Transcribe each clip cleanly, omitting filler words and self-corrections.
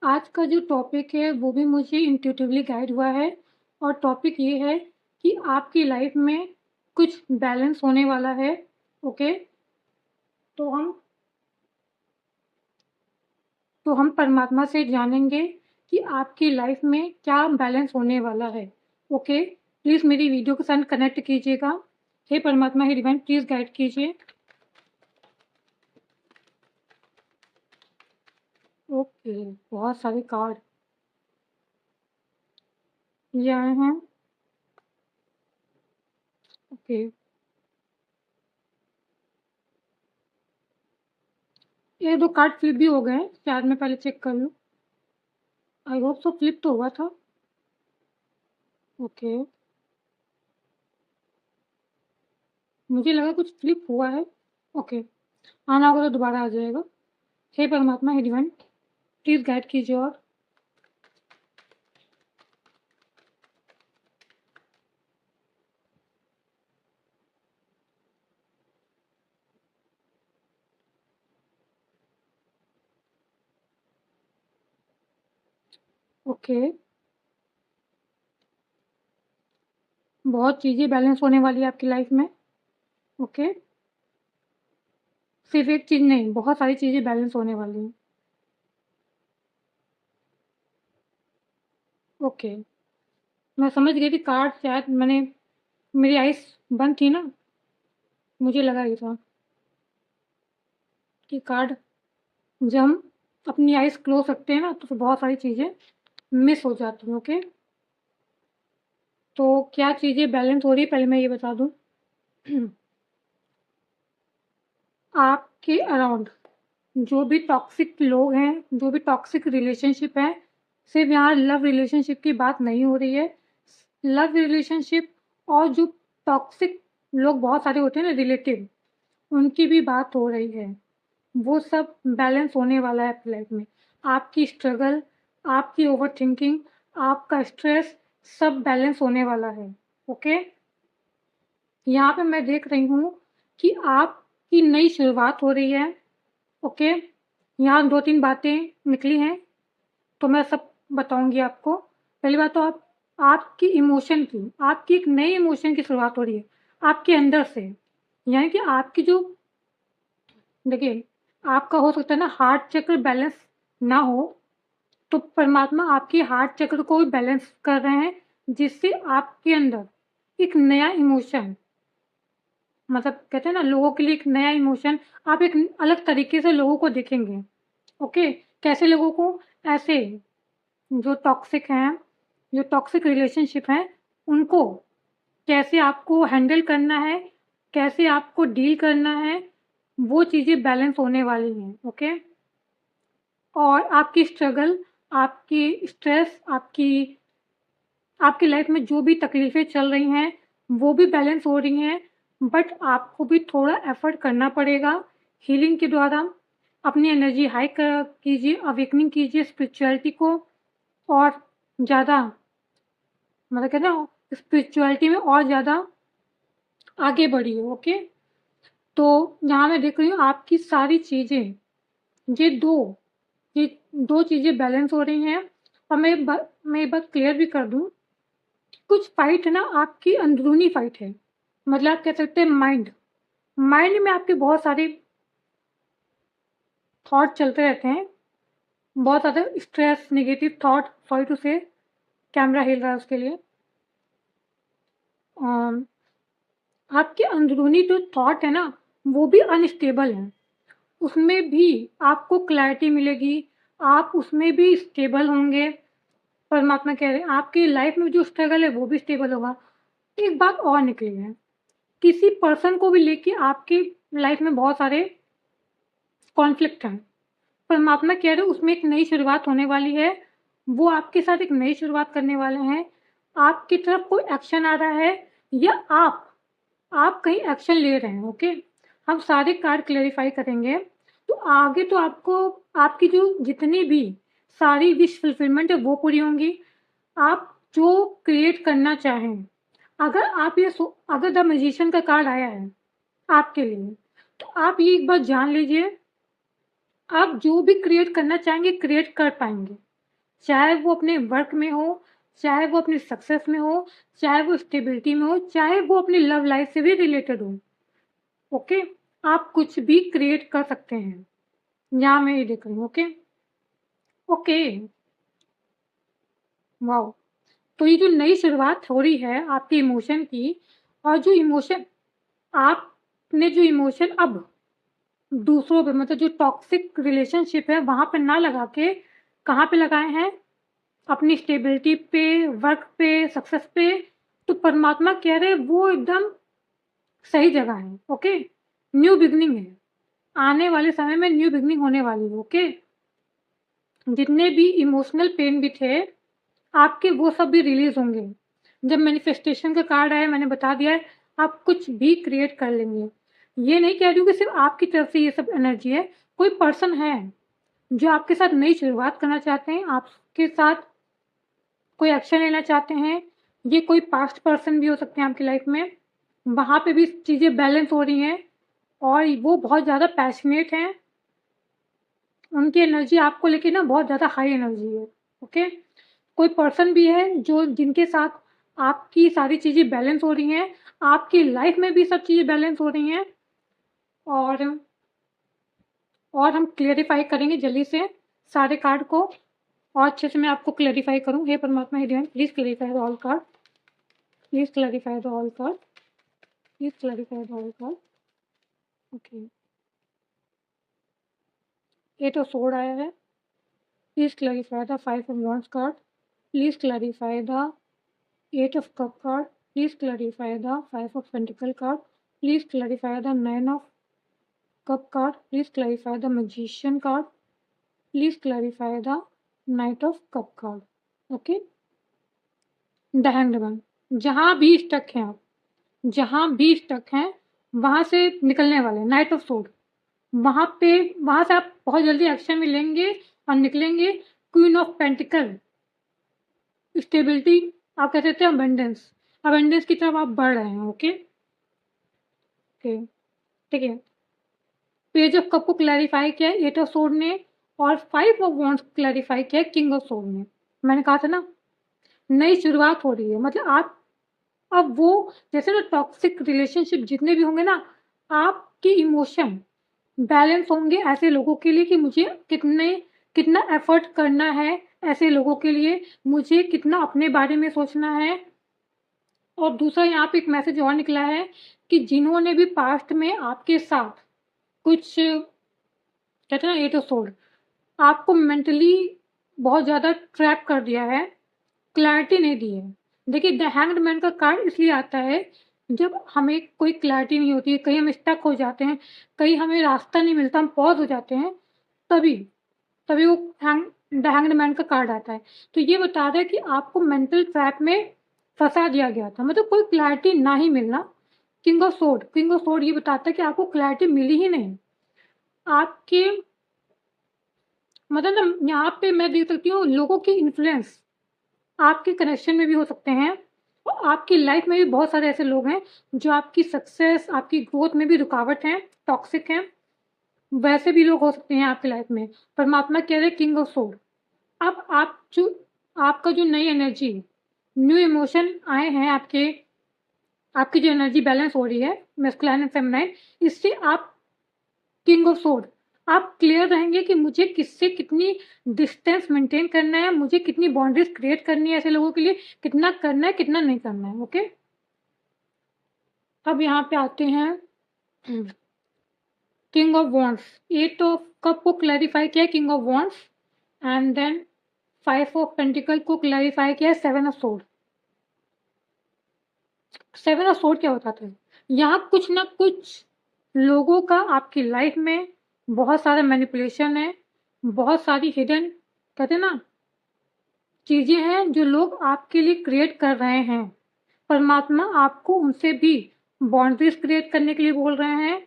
आज का जो टॉपिक है वो भी मुझे इंट्यूटिवली गाइड हुआ है और टॉपिक ये है कि आपकी लाइफ में कुछ बैलेंस होने वाला है। ओके। तो हम परमात्मा से जानेंगे कि आपकी लाइफ में क्या बैलेंस होने वाला है। ओके, प्लीज़ मेरी वीडियो के साथ कनेक्ट कीजिएगा। हे परमात्मा, हे डिवाइन, प्लीज़ गाइड कीजिए। ओके, बहुत सारे कार्ड ये आए हैं। ओके, ये 2 कार्ड फ्लिप भी हो गए हैं, शायद मैं पहले चेक कर लूँ। आई होप सो, फ्लिप तो हुआ था। ओके, मुझे लगा कुछ फ्लिप हुआ है। ओके, आना होगा तो दोबारा आ जाएगा। हे परमात्मा, हे डिवाइन, प्लीज़ गाइड कीजिए। और ओके, बहुत चीज़ें बैलेंस होने वाली है आपकी लाइफ में। ओके, सिर्फ एक चीज़ नहीं, बहुत सारी चीज़ें बैलेंस होने वाली हैं। ओके, मैं समझ गई थी। कार्ड शायद मैंने, मेरी आइज़ बंद थी ना, मुझे लगा ये था कि कार्ड, जब हम अपनी आइज़ क्लोज़ रखते हैं ना तो फिर बहुत सारी चीज़ें मिस हो जाती हैं। ओके, तो क्या चीज़ें बैलेंस हो रही है पहले मैं ये बता दूँ। आपके अराउंड जो भी टॉक्सिक लोग हैं, जो भी टॉक्सिक रिलेशनशिप है, सिर्फ़ यहाँ लव रिलेशनशिप की बात नहीं हो रही है। लव रिलेशनशिप और जो टॉक्सिक लोग बहुत सारे होते हैं ना रिलेटिव, उनकी भी बात हो रही है। वो सब बैलेंस होने वाला है आपकी लाइफ़ में। आपकी स्ट्रगल, आपकी ओवरथिंकिंग, आपका स्ट्रेस सब बैलेंस होने वाला है। ओके? यहाँ पे मैं देख रही हूँ कि आपकी नई शुरुआत हो रही है। ओके? यहाँ 2-3 बातें निकली हैं, तो मैं सब बताऊँगी आपको। पहली बात तो आपकी इमोशन की, आपकी एक नए इमोशन की शुरुआत हो रही है, आपके अंदर से। यानी कि आपकी जो, देखिए, आपका हो सकता है ना हार्ट चक्र बैलेंस ना हो, तो परमात्मा आपके हार्ट चक्र को भी बैलेंस कर रहे हैं, जिससे आपके अंदर एक नया इमोशन, मतलब कहते हैं ना लोगों के लिए एक नया इमोशन, आप एक अलग तरीके से लोगों को देखेंगे। ओके? कैसे लोगों को? ऐसे जो टॉक्सिक हैं, जो टॉक्सिक रिलेशनशिप हैं, उनको कैसे आपको हैंडल करना है, कैसे आपको डील करना है, वो चीज़ें बैलेंस होने वाली हैं। ओके? और आपकी स्ट्रगल, आपकी स्ट्रेस, आपकी लाइफ में जो भी तकलीफ़ें चल रही हैं, वो भी बैलेंस हो रही हैं, बट आपको भी थोड़ा एफ़र्ट करना पड़ेगा हीलिंग के द्वारा। अपनी एनर्जी हाई कीजिए, अवेकनिंग कीजिए स्पिरिचुअलिटी को, और ज़्यादा, मतलब कहते हैं ना स्पिरिचुअलिटी में और ज़्यादा आगे बढ़िए। ओके? तो यहाँ मैं देख रही हूँ आपकी सारी चीज़ें, ये 2 ये 2 चीज़ें बैलेंस हो रही हैं। और मैं एक बात क्लियर भी कर दूँ, कुछ फ़ाइट है ना आपकी अंदरूनी फ़ाइट है। मतलब आप कह सकते हैं माइंड, माइंड में आपके बहुत सारे थॉट चलते रहते हैं, बहुत ज़्यादा stress, negative thought, sorry to say, camera हिल रहा है उसके लिए। अम, आपके अंदरूनी जो थॉट है ना, वो भी अनस्टेबल हैं। उसमें भी आपको क्लैरिटी मिलेगी, आप उसमें भी स्टेबल होंगे। परमात्मा कह रहे हैं आपकी लाइफ़ में जो स्ट्रगल है वो भी स्टेबल होगा। एक बात और निकली है, किसी पर्सन को भी लेके आपकी लाइफ़ में बहुत सारे कॉन्फ्लिक्ट हैं। परमात्मा कह रहे हैं उसमें एक नई शुरुआत होने वाली है, वो आपके साथ एक नई शुरुआत करने वाले हैं। आपकी तरफ कोई एक्शन आ रहा है, या आप कहीं एक्शन ले रहे हैं। ओके? हम सारे कार्ड क्लैरिफ़ाई करेंगे, तो आगे तो आपको आपकी जो जितनी भी सारी विश फुलफिलमेंट है वो पूरी होंगी। आप जो क्रिएट करना चाहें, अगर आप ये अगर द मैजिशियन का कार्ड आया है आपके लिए, तो आप ये एक बात जान लीजिए, आप जो भी क्रिएट करना चाहेंगे क्रिएट कर पाएँगे। चाहे वो अपने वर्क में हो, चाहे वो अपनी सक्सेस में हो, चाहे वो स्टेबिलिटी में हो, चाहे वो अपनी लव लाइफ से भी रिलेटेड हो। ओके? आप कुछ भी क्रिएट कर सकते हैं। यहाँ मैं ये देख रही हूँ। ओके? Okay, wow! तो ये जो नई शुरुआत हो रही है आपके इमोशन की, और जो इमोशन आपने जो इमोशन अब दूसरों पे, मतलब जो टॉक्सिक रिलेशनशिप है वहाँ पे ना लगा के कहाँ पे लगाए हैं? अपनी स्टेबिलिटी पे, वर्क पे, सक्सेस पे। तो परमात्मा कह रहे हैं वो एकदम सही जगह है। ओके? न्यू बिगिनिंग है। आने वाले समय में न्यू बिगिनिंग होने वाली है। ओके? जितने भी इमोशनल पेन भी थे, आपके वो सब भी रिलीज़ होंगे। जब मैनिफेस्टेशन का कार्ड आया, मैंने बता दिया है, आप कुछ भी क्रिएट कर लेंगे। ये नहीं कह रही हूँ कि सिर्फ़ आपकी तरफ से ये सब एनर्जी है, कोई पर्सन है जो आपके साथ नई शुरुआत करना चाहते हैं, आपके साथ कोई एक्शन लेना चाहते हैं। ये कोई पास्ट पर्सन भी हो सकते हैं आपकी लाइफ़ में। वहाँ पे भी चीज़ें बैलेंस हो रही हैं और वो बहुत ज़्यादा पैशनेट हैं। उनकी एनर्जी आपको लेके ना बहुत ज़्यादा हाई एनर्जी है। ओके? कोई पर्सन भी है जो जिनके साथ आपकी सारी चीज़ें बैलेंस हो रही हैं, आपकी लाइफ़ में भी सब चीज़ें बैलेंस हो रही हैं। और हम क्लेरिफ़ाई करेंगे जल्दी से सारे कार्ड को, और अच्छे से मैं आपको क्लेरिफ़ाई करूँ। हे परमात्मा, हे divine, please clarify the all card, please clarify the all card, please clarify the all card. Okay, 8 of sword आया है। Please clarify the 5 of wands card, please clarify the 8 of cup card, please clarify the 5 of pentacle card, please clarify the 9 of cup card, please clarify the magician card, please clarify the knight of cup card. Okay? The hanged man. जहाँ भी stuck हैं आप, जहाँ भी stuck हैं, वहाँ से निकलने वाले हैं। नाइट ऑफ सोर्ड, वहाँ से आप बहुत जल्दी एक्शन में लेंगे और निकलेंगे। क्वीन ऑफ पेंटिकल, स्टेबिलिटी, आप कह सकते हैं अबंडेंस, अबंडेंस की तरफ आप बढ़ रहे हैं। ओके? ओके, ठीक है। पेज ऑफ कप को क्लैरिफाई किया है 8 ऑफ सोर्ड ने, और 5 ऑफ वॉन्ड्स क्लैरिफाई किया है किंग ऑफ सोर्ड ने। मैंने कहा था ना, नई शुरुआत हो रही है। मतलब आप अब वो, जैसे ना टॉक्सिक रिलेशनशिप जितने भी होंगे ना, आपके इमोशन बैलेंस होंगे ऐसे लोगों के लिए कि मुझे कितना एफर्ट करना है ऐसे लोगों के लिए, मुझे कितना अपने बारे में सोचना है। और दूसरा यहाँ पे एक मैसेज और निकला है कि जिन्होंने भी पास्ट में आपके साथ कुछ, कहते हैं ना 8 ऑफ सोर्ड, आपको मेंटली बहुत ज़्यादा ट्रैप कर दिया है, क्लैरिटी नहीं दी है। देखिए, द हैंग्ड मैन का कार्ड इसलिए आता है जब हमें कोई क्लैरिटी नहीं होती है, कहीं हम स्टक हो जाते हैं, कहीं हमें रास्ता नहीं मिलता, हम पॉज़ हो जाते हैं, तभी तभी वो द हैंग्ड मैन का कार्ड आता है। तो ये बता रहा है कि आपको मेंटल ट्रैप में फँसा दिया गया था, मतलब कोई क्लैरिटी ना ही मिलना। किंग ऑफ सोर्ड ये बताता है कि आपको क्लैरिटी मिली ही नहीं। आपके, मतलब ना, यहाँ पे मैं देख सकती हूँ लोगों की इन्फ्लुएंस आपके कनेक्शन में भी हो सकते हैं, और आपकी लाइफ में भी बहुत सारे ऐसे लोग हैं जो आपकी सक्सेस, आपकी ग्रोथ में भी रुकावट हैं, टॉक्सिक हैं। वैसे भी लोग हो सकते हैं आपकी लाइफ में। परमात्मा कह रहे हैं किंग ऑफ सोर्ड, अब आपका जो नई एनर्जी, न्यू इमोशन आए हैं आपकी जो एनर्जी बैलेंस हो रही है मैस्कुलाइन एंड फेमिनाइन, इससे आप किंग ऑफ सोर्ड, आप क्लियर रहेंगे कि मुझे किससे कितनी डिस्टेंस मेंटेन करना है, मुझे कितनी बाउंड्रीज क्रिएट करनी है ऐसे लोगों के लिए, कितना करना है, कितना नहीं करना है। ओके? अब यहाँ पे आते हैं king of wands. 8 of cup को क्लैरिफाई किया king of wands, and then 5 of pentacle को क्लैरिफाई किया 7 ऑफ सोर्ड। 7 ऑफ सोर्ड क्या बताता है? यहाँ कुछ ना कुछ लोगों का आपकी लाइफ में बहुत सारा मैनिपुलेशन है, बहुत सारी हिडन, कहते हैं ना, चीज़ें हैं जो लोग आपके लिए क्रिएट कर रहे हैं। परमात्मा आपको उनसे भी बाउंड्रीज क्रिएट करने के लिए बोल रहे हैं।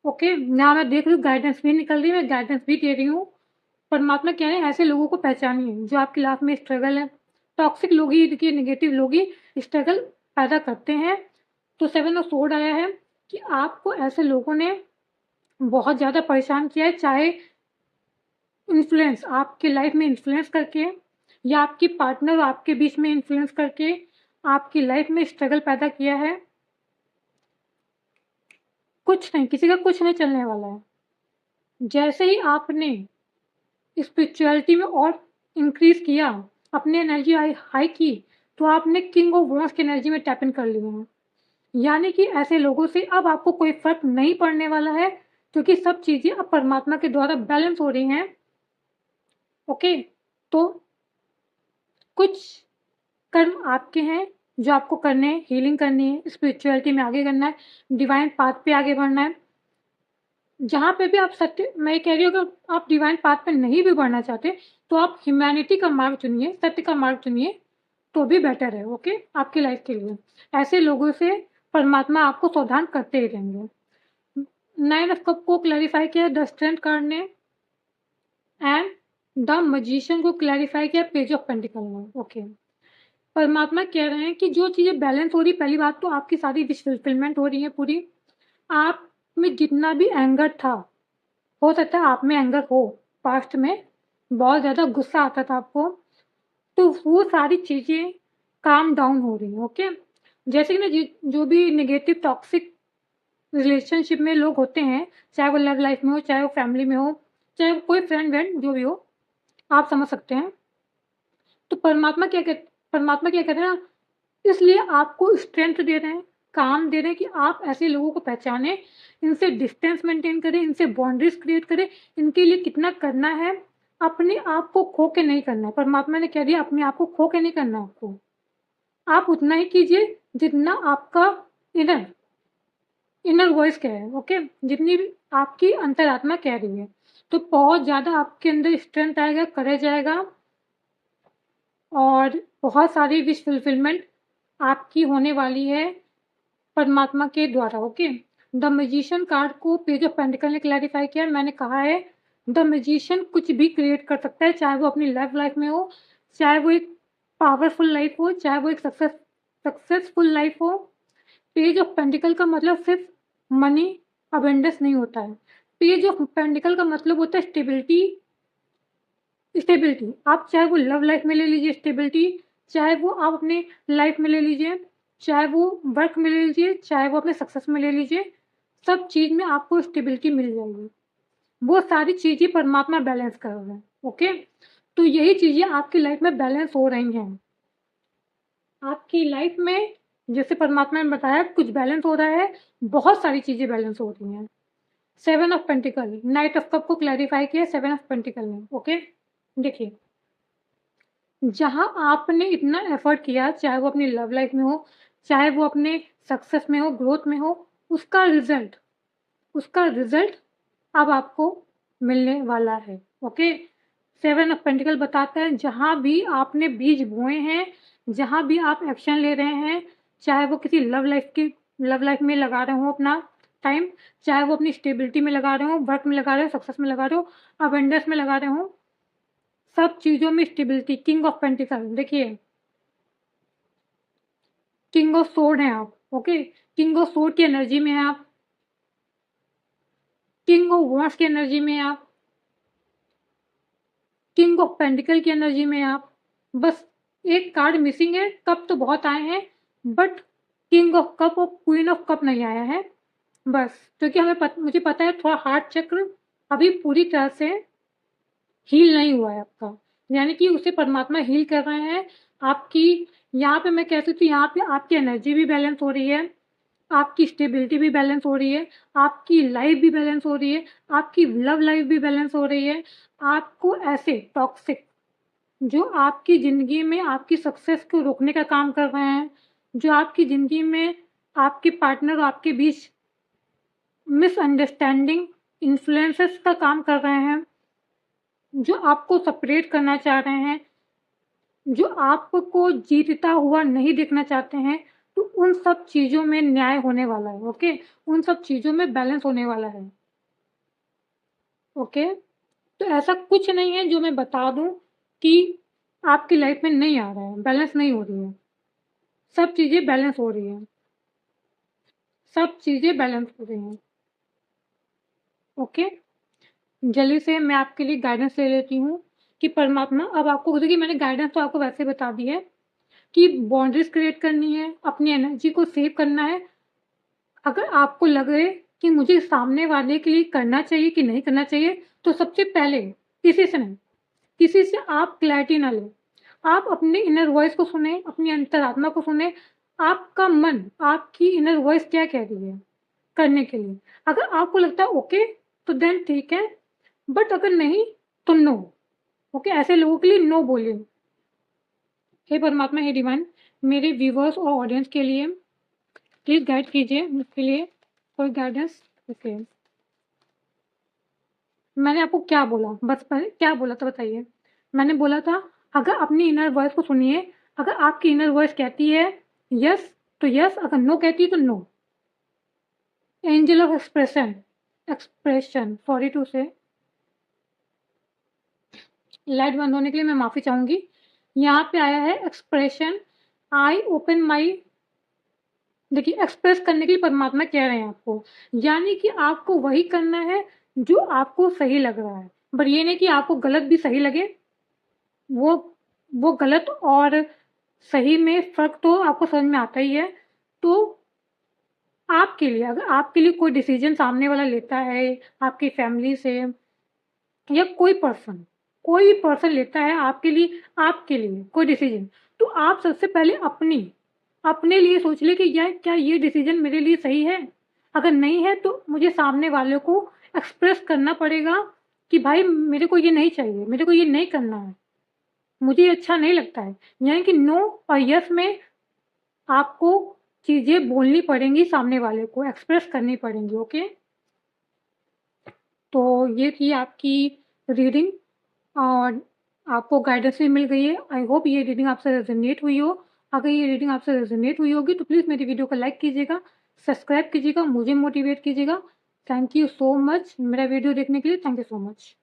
ओके? यहाँ मैं देख रही हूँ गाइडेंस भी निकल रही है, मैं गाइडेंस भी दे रही हूँ। परमात्मा कह रहे हैं ऐसे लोगों को पहचानिए जो आपकी लाइफ में स्ट्रगल है। टॉक्सिक लोग ही, देखिए नेगेटिव लोग ही स्ट्रगल पैदा करते हैं। तो 7 ऑफ सोर्ड आया है कि आपको ऐसे लोगों ने बहुत ज़्यादा परेशान किया है, चाहे इन्फ्लुएंस आपकी लाइफ में इन्फ्लुएंस करके या आपकी पार्टनर और आपके बीच में इन्फ्लुएंस करके आपकी लाइफ में स्ट्रगल पैदा किया है, कुछ नहीं, किसी का कुछ नहीं चलने वाला है। जैसे ही आपने स्पिरिचुअलिटी में और इंक्रीज़ किया, अपनी एनर्जी हाई की, तो आपने किंग ऑफ वॉन्ड्स की एनर्जी में टैप इन कर लिया है। यानी कि ऐसे लोगों से अब आपको कोई फ़र्क नहीं पड़ने वाला है, क्योंकि सब चीज़ें अब परमात्मा के द्वारा बैलेंस हो रही हैं। ओके? तो कुछ कर्म आपके हैं जो आपको करने हैं, हीलिंग करनी है, स्पिरिचुअलिटी में आगे करना है, डिवाइन पाथ पे आगे बढ़ना है। जहाँ पे भी आप सत्य, मैं ये कह रही हूँ, अगर आप डिवाइन पाथ पे नहीं भी बढ़ना चाहते, तो आप ह्यूमैनिटी का मार्ग चुनिए, सत्य का मार्ग चुनिए, तो भी बेटर है, ओके? आपकी लाइफ के लिए। ऐसे लोगों से परमात्मा आपको सावधान करते ही रहेंगे। 9 ऑफ कप को क्लैरिफाई किया द स्ट्रेंथ कार्ड ने, एंड द मैजिशियन को क्लैरिफाई किया पेज ऑफ पेंटिकल ने, ओके? परमात्मा कह रहे हैं कि जो चीज़ें बैलेंस हो रही, पहली बात तो आपकी सारी विश फुलफिलमेंट हो रही है पूरी। आप में जितना भी एंगर था, हो सकता है आप में एंगर हो, पास्ट में बहुत ज़्यादा गुस्सा आता था आपको, तो वो सारी चीज़ें काम डाउन हो रही हैं, ओके? जैसे कि ना जो भी नेगेटिव टॉक्सिक रिलेशनशिप में लोग होते हैं, चाहे वो लव लाइफ में हो, चाहे वो फैमिली में हो, चाहे वो कोई फ्रेंड जो भी हो, आप समझ सकते हैं। तो परमात्मा क्या कहते हैं ना, इसलिए आपको स्ट्रेंथ दे रहे हैं, काम दे रहे हैं कि आप ऐसे लोगों को पहचानें, इनसे डिस्टेंस मेंटेन करें, इनसे बाउंड्रीज़ क्रिएट करें, इनके लिए कितना करना है, अपने आप को खो के नहीं करना है। परमात्मा ने कह दिया अपने आप को खो के नहीं करना है आपको। आप उतना ही कीजिए जितना आपका इनर इनर वॉइस कह है, ओके? जितनी भी आपकी अंतरात्मा कह रही है। तो बहुत ज़्यादा आपके अंदर स्ट्रेंथ आएगा, करेज आएगा, और बहुत सारी विश फुलफिलमेंट आपकी होने वाली है परमात्मा के द्वारा, ओके? द मैजिशियन कार्ड को पेज ऑफ पेंटिकल ने क्लैरिफाई किया। मैंने कहा है द मैजिशियन कुछ भी क्रिएट कर सकता है, चाहे वो अपनी लव लाइफ में हो, चाहे वो एक पावरफुल लाइफ हो, चाहे वो एक सक्सेसफुल लाइफ हो। पेज ऑफ पेंटिकल का मतलब सिर्फ मनी अबेंडेंस नहीं होता है। पेज ऑफ पेंटिकल का मतलब होता है स्टेबिलिटी। स्टेबिलिटी आप चाहे वो लव लाइफ में ले लीजिए स्टेबिलिटी, चाहे वो आप अपने लाइफ में ले लीजिए, चाहे वो वर्क में ले लीजिए, चाहे वो अपने सक्सेस में ले लीजिए, सब चीज़ में आपको स्टेबिलिटी मिल जाएगी। वो सारी चीज़ें परमात्मा बैलेंस कर रहे हैं, ओके? तो यही चीज़ें आपकी लाइफ में बैलेंस हो रही हैं। आपकी लाइफ में जैसे परमात्मा ने बताया कुछ बैलेंस हो रहा है, बहुत सारी चीज़ें बैलेंस हो रही हैं। 7 of pentacle, night of cup को क्लैरिफाई किया 7 ऑफ पेंटिकल ने, ओके? देखिए, जहाँ आपने इतना एफर्ट किया, चाहे वो अपनी लव लाइफ में हो, चाहे वो अपने सक्सेस में हो, ग्रोथ में हो, उसका रिजल्ट अब आपको मिलने वाला है, ओके? 7 ऑफ पेंटिकल बताता है जहाँ भी आपने बीज बोए हैं, जहाँ भी आप एक्शन ले रहे हैं, चाहे वो किसी लव लाइफ में लगा रहे हो अपना टाइम, चाहे वो अपनी स्टेबिलिटी में लगा रहे हो, वर्क में लगा रहे हो, सक्सेस में लगा रहे हो, अबंडेंस में लगा रहे हो, सब चीज़ों में स्टेबिलिटी। किंग ऑफ पेंटिकल देखिए, किंग ऑफ सोर्ड हैं आप, ओके? किंग ऑफ सोर्ड की एनर्जी में हैं आप, किंग ऑफ वॉन्ड्स की एनर्जी में हैं आप, किंग ऑफ पेंटिकल की एनर्जी में हैं आप। बस एक कार्ड मिसिंग है, कप तो बहुत आए हैं, बट किंग ऑफ कप और क्वीन ऑफ कप नहीं आया है, बस। क्योंकि मुझे पता है थोड़ा हार्ट चक्र अभी पूरी तरह से हील नहीं हुआ है आपका, यानी कि उसे परमात्मा हील कर रहे हैं। आपकी यहाँ पे मैं कह सकती हूँ, यहाँ पे आपकी एनर्जी भी बैलेंस हो रही है, आपकी स्टेबिलिटी भी बैलेंस हो रही है, आपकी लाइफ भी बैलेंस हो रही है, आपकी लव लाइफ भी बैलेंस हो रही है। आपको ऐसे टॉक्सिक जो आपकी ज़िंदगी में आपकी सक्सेस को रोकने का काम कर रहे हैं, जो आपकी ज़िंदगी में आपके पार्टनर और आपके बीच मिसअंडरस्टैंडिंग, इन्फ्लुएंसेस का काम कर रहे हैं, जो आपको सेपरेट करना चाह रहे हैं, जो आपको जीतता हुआ नहीं देखना चाहते हैं, तो उन सब चीज़ों में न्याय होने वाला है, ओके? उन सब चीज़ों में बैलेंस होने वाला है, ओके? तो ऐसा कुछ नहीं है जो मैं बता दूँ कि आपकी लाइफ में नहीं आ रहा है, बैलेंस नहीं हो रही है। सब चीज़ें बैलेंस हो रही हैं। सब चीज़ें बैलेंस हो रही हैं, ओके? जल्दी से मैं आपके लिए गाइडेंस ले लेती हूँ कि परमात्मा अब आपको, देखिए मैंने गाइडेंस तो आपको वैसे बता दी है कि बाउंड्रीज़ क्रिएट करनी है, अपनी एनर्जी को सेव करना है। अगर आपको लगे कि मुझे सामने वाले के लिए करना चाहिए कि नहीं करना चाहिए, तो सबसे पहले किसी से नहीं, किसी से आप क्लैरिटी ना लें। आप अपने इनर वॉइस को सुनें, अपनी अंतरात्मा को सुनें, आपका मन, आपकी इनर वॉइस क्या कह रही है करने के लिए। अगर आपको लगता है ओके, तो देन ठीक है, बट अगर नहीं, तो नो। ओके, ऐसे लोगों के लिए नो बोलिए। हे परमात्मा, हे डिवाइन, मेरे व्यूअर्स और ऑडियंस के लिए प्लीज़ गाइड कीजिए मुझके लिए कोई गाइडेंस। ओके, मैंने आपको क्या बोला? बस पहले क्या बोला था बताइए? मैंने बोला था अगर अपनी इनर वॉइस को सुनिए, अगर आपकी इनर वॉइस कहती है यस, तो यस, अगर नो कहती है तो no. Angel of expression, expression, sorry to say, light बंद होने के लिए मैं माफ़ी चाहूँगी। यहाँ पे आया है एक्सप्रेशन, आई ओपन माई। देखिए, एक्सप्रेस करने के लिए परमात्मा कह रहे हैं आपको, यानी कि आपको वही करना है जो आपको सही लग रहा है। बट ये नहीं कि आपको गलत भी सही लगे। वो वो गलत और सही में फ़र्क तो आपको समझ में आता ही है। तो आपके लिए, अगर आपके लिए कोई डिसीज़न सामने वाला लेता है, आपकी फैमिली से या कोई भी पर्सन लेता है आपके लिए कोई डिसीज़न, तो आप सबसे पहले अपने लिए सोच लें कि यार क्या ये डिसीज़न मेरे लिए सही है? अगर नहीं है तो मुझे सामने वाले को एक्सप्रेस करना पड़ेगा कि भाई मेरे को ये नहीं चाहिए, मेरे को ये नहीं करना है, मुझे ये अच्छा नहीं लगता है। यानी कि नो और यस में आपको चीज़ें बोलनी पड़ेंगी, सामने वाले को एक्सप्रेस करनी पड़ेंगी, ओके? तो ये थी आपकी रीडिंग और आपको गाइडेंस भी मिल गई है। आई होप ये रीडिंग आपसे रेज़ोनेट हुई हो। अगर ये रीडिंग आपसे रेज़ोनेट हुई होगी तो प्लीज़ मेरी वीडियो को लाइक कीजिएगा, सब्सक्राइब कीजिएगा, मुझे मोटिवेट कीजिएगा। थैंक यू सो मच मेरा वीडियो देखने के लिए। Thank you so much.